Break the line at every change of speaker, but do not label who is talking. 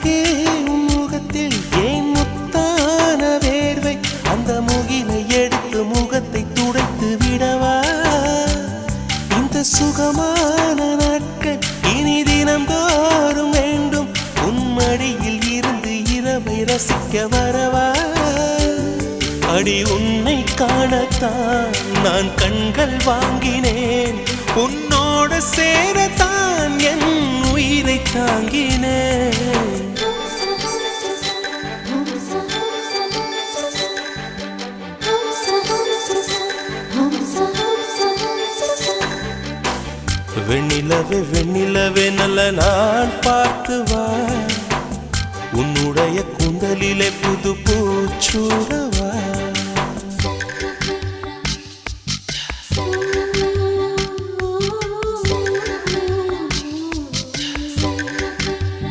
அழகே உன் முகத்தில் ஏன் முத்தான வேர்வை அந்த முகிலை எடுத்து முகத்தை துடைத்து விடவா இந்த சுகமான நாட்கள் இனி தினந்தோறும் வேண்டும் உன் மடியில் இருந்து இரவை ரசிக்க வரவா அடி உன்னை காணத்தான் நான் கண்கள் வாங்கினேன் உன்னோட சேரத்தான் என் உயிரை தாங்கினேன் வெண்ணிலவே வெண்ணிலவே நல்ல நான் பார்த்து வா உன்னுடைய கூந்தலிலே புது பூச்சூடவா